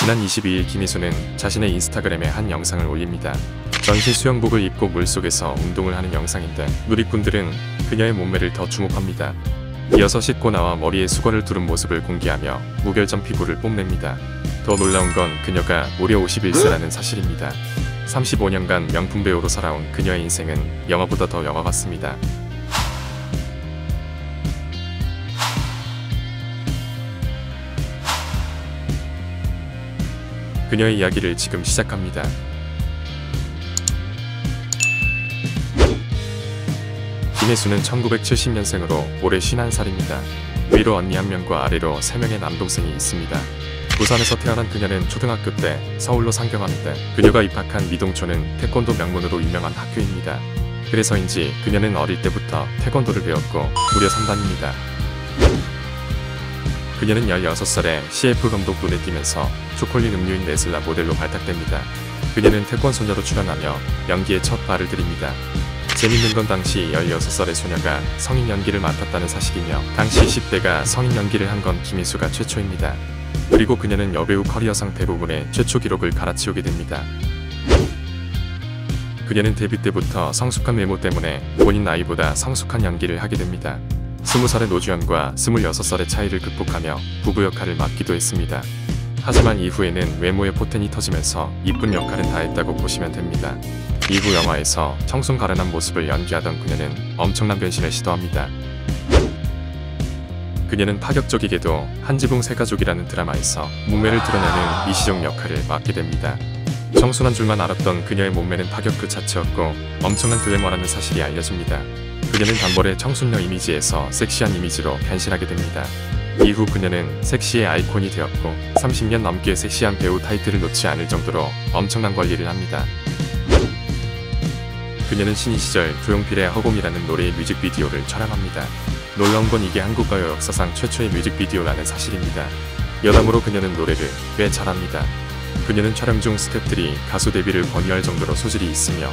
지난 22일 김희수는 자신의 인스타그램에 한 영상을 올립니다. 전신 수영복을 입고 물속에서 운동을 하는 영상인데 누리꾼들은 그녀의 몸매를 더 주목합니다. 이어서 씻고 나와 머리에 수건을 두른 모습을 공개하며 무결점 피부를 뽐냅니다. 더 놀라운 건 그녀가 무려 51세라는 사실입니다. 35년간 명품 배우로 살아온 그녀의 인생은 영화보다 더 영화 같습니다. 그녀의 이야기를 지금 시작합니다. 김혜수는 1970년생으로 올해 51살입니다. 위로 언니 1명과 아래로 3명의 남동생이 있습니다. 부산에서 태어난 그녀는 초등학교 때 서울로 상경합니다. 그녀가 입학한 미동초는 태권도 명문으로 유명한 학교입니다. 그래서인지 그녀는 어릴 때부터 태권도를 배웠고 무려 3단입니다. 그녀는 16살에 CF 감독 눈에 띄면서 초콜릿 음료인 네슬라 모델로 발탁됩니다. 그녀는 태권소녀로 출연하며 연기에 첫 발을 들입니다. 재밌는 건 당시 16살의 소녀가 성인 연기를 맡았다는 사실이며 당시 10대가 성인 연기를 한 건 김희수가 최초입니다. 그리고 그녀는 여배우 커리어상 대부분의 최초 기록을 갈아치우게 됩니다. 그녀는 데뷔 때부터 성숙한 외모 때문에 본인 나이보다 성숙한 연기를 하게 됩니다. 20살의 노주현과 26살의 차이를 극복하며 부부 역할을 맡기도 했습니다. 하지만 이후에는 외모의 포텐이 터지면서 이쁜 역할은 다 했다고 보시면 됩니다. 이후 영화에서 청순 가련한 모습을 연기하던 그녀는 엄청난 변신을 시도합니다. 그녀는 파격적이게도 한지붕 새가족이라는 드라마에서 몸매를 드러내는 이시종 역할을 맡게 됩니다. 청순한 줄만 알았던 그녀의 몸매는 파격 그 자체였고 엄청난 글래머라는 사실이 알려집니다. 그녀는 단번에 청순녀 이미지에서 섹시한 이미지로 변신하게 됩니다. 이후 그녀는 섹시의 아이콘이 되었고 30년 넘게 섹시한 배우 타이틀을 놓지 않을 정도로 엄청난 관리를 합니다. 그녀는 신인 시절 조용필의 허공이라는 노래의 뮤직비디오를 촬영합니다. 놀라운 건 이게 한국 가요 역사상 최초의 뮤직비디오라는 사실입니다. 여담으로 그녀는 노래를 꽤 잘합니다. 그녀는 촬영 중 스태프들이 가수 데뷔를 권유할 정도로 소질이 있으며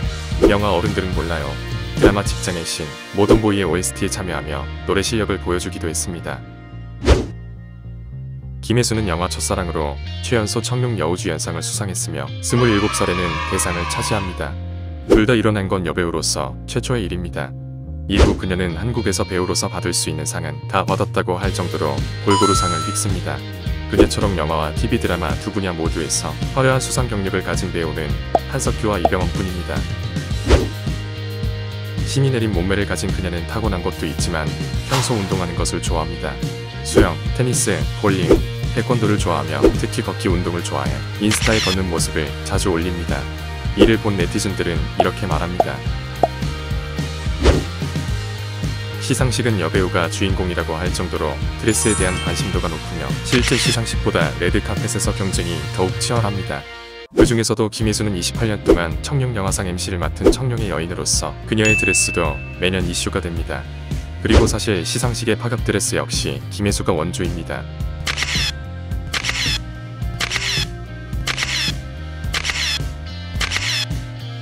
영화 어른들은 몰라요, 드라마 직장의 신, 모던보이의 OST에 참여하며 노래 실력을 보여주기도 했습니다. 김혜수는 영화 첫사랑으로 최연소 청룡 여우주연상을 수상했으며 27살에는 대상을 차지합니다. 둘 다 일어난 건 여배우로서 최초의 일입니다. 이후 그녀는 한국에서 배우로서 받을 수 있는 상은 다 받았다고 할 정도로 골고루 상을 휩습니다. 그녀처럼 영화와 TV 드라마 두 분야 모두에서 화려한 수상 경력을 가진 배우는 한석규와 이병헌 뿐입니다. 힘이 내린 몸매를 가진 그녀는 타고난 것도 있지만 평소 운동하는 것을 좋아합니다. 수영, 테니스, 볼링, 태권도를 좋아하며 특히 걷기 운동을 좋아해 인스타에 걷는 모습을 자주 올립니다. 이를 본 네티즌들은 이렇게 말합니다. 시상식은 여배우가 주인공이라고 할 정도로 드레스에 대한 관심도가 높으며 실제 시상식보다 레드카펫에서 경쟁이 더욱 치열합니다. 그 중에서도 김혜수는 28년 동안 청룡영화상 MC를 맡은 청룡의 여인으로서 그녀의 드레스도 매년 이슈가 됩니다. 그리고 사실 시상식의 파격 드레스 역시 김혜수가 원조입니다.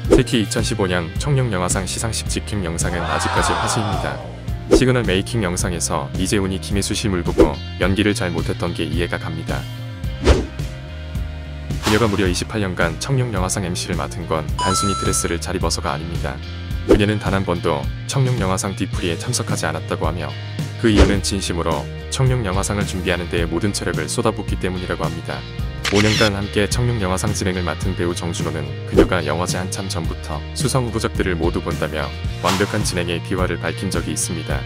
특히 2015년 청룡영화상 시상식 직캠 영상은 아직까지 화제입니다. 시그널 메이킹 영상에서 이재훈이 김혜수 실물 보고 연기를 잘 못했던 게 이해가 갑니다. 그녀가 무려 28년간 청룡영화상 MC를 맡은 건 단순히 드레스를 잘 입어서가 아닙니다. 그녀는 단 한 번도 청룡영화상 뒤풀이에 참석하지 않았다고 하며 그 이유는 진심으로 청룡영화상을 준비하는 데에 모든 체력을 쏟아붓기 때문이라고 합니다. 5년간 함께 청룡영화상 진행을 맡은 배우 정준호는 그녀가 영화제 한참 전부터 수상 후보작들을 모두 본다며 완벽한 진행의 비화를 밝힌 적이 있습니다.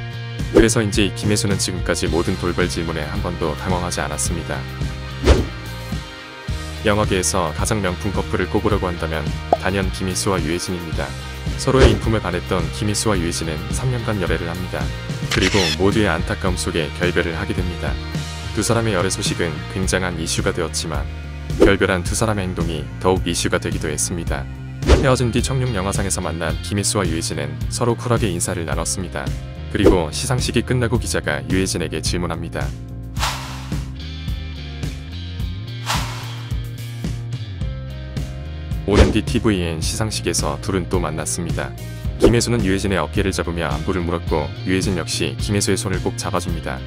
그래서인지 김혜수는 지금까지 모든 돌발 질문에 한 번도 당황하지 않았습니다. 영화계에서 가장 명품 커플을 꼽으라고 한다면 단연 김희수와 유해진입니다. 서로의 인품에 반했던 김희수와 유해진은 3년간 열애를 합니다. 그리고 모두의 안타까움 속에 결별을 하게 됩니다. 두 사람의 열애 소식은 굉장한 이슈가 되었지만 결별한 두 사람의 행동이 더욱 이슈가 되기도 했습니다. 헤어진 뒤 청룡영화상에서 만난 김희수와 유해진은 서로 쿨하게 인사를 나눴습니다. 그리고 시상식이 끝나고 기자가 유해진에게 질문합니다. 오랜 뒤 TVN 시상식에서 둘은 또 만났습니다. 김혜수는 유해진의 어깨를 잡으며 안부를 물었고 유해진 역시 김혜수의 손을 꼭 잡아줍니다.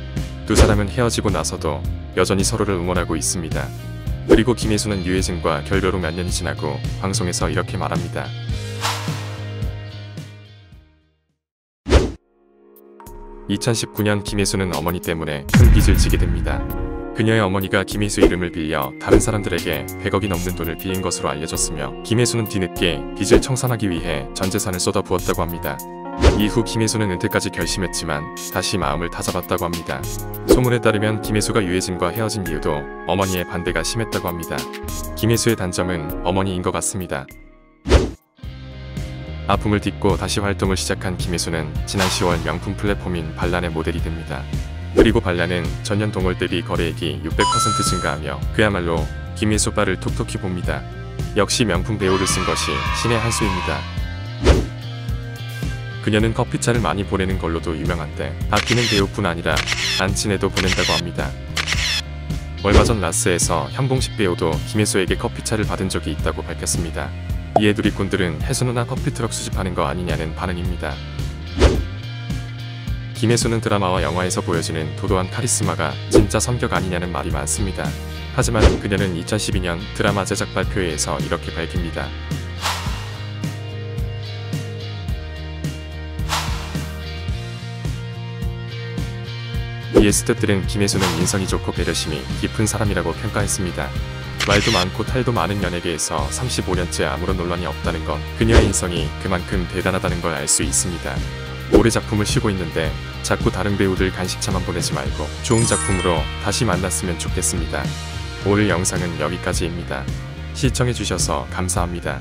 두 사람은 헤어지고 나서도 여전히 서로를 응원하고 있습니다. 그리고 김혜수는 유해진과 결별 후 몇 년이 지나고 방송에서 이렇게 말합니다. (2019년) 김혜수는 어머니 때문에 큰 빚을 지게 됩니다. 그녀의 어머니가 김혜수 이름을 빌려 다른 사람들에게 100억이 넘는 돈을 빌린 것으로 알려졌으며, 김혜수는 뒤늦게 빚을 청산하기 위해 전 재산을 쏟아부었다고 합니다. 이후 김혜수는 은퇴까지 결심했지만 다시 마음을 다잡았다고 합니다. 소문에 따르면 김혜수가 유해진과 헤어진 이유도 어머니의 반대가 심했다고 합니다. 김혜수의 단점은 어머니인 것 같습니다. 아픔을 딛고 다시 활동을 시작한 김혜수는 지난 10월 명품 플랫폼인 발란의 모델이 됩니다. 그리고 발란은 전년 동월 대비 거래액이 600% 증가하며 그야말로 김혜수 바를 톡톡히 봅니다. 역시 명품 배우를 쓴 것이 신의 한 수입니다. 그녀는 커피차를 많이 보내는 걸로도 유명한데 아끼는 배우뿐 아니라 남친에도 보낸다고 합니다. 얼마 전 라스에서 현봉식 배우도 김혜수에게 커피차를 받은 적이 있다고 밝혔습니다. 이에 누리꾼들은 혜수 누나 커피트럭 수집하는 거 아니냐는 반응입니다. 김혜수는 드라마와 영화에서 보여지는 도도한 카리스마가 진짜 성격 아니냐는 말이 많습니다. 하지만 그녀는 2012년 드라마 제작 발표회에서 이렇게 밝힙니다. 이에 스태프들은 김혜수는 인성이 좋고 배려심이 깊은 사람이라고 평가했습니다. 말도 많고 탈도 많은 연예계에서 35년째 아무런 논란이 없다는 건 그녀의 인성이 그만큼 대단하다는 걸 알 수 있습니다. 올해 작품을 쉬고 있는데 자꾸 다른 배우들 간식차만 보내지 말고 좋은 작품으로 다시 만났으면 좋겠습니다. 오늘 영상은 여기까지입니다. 시청해주셔서 감사합니다.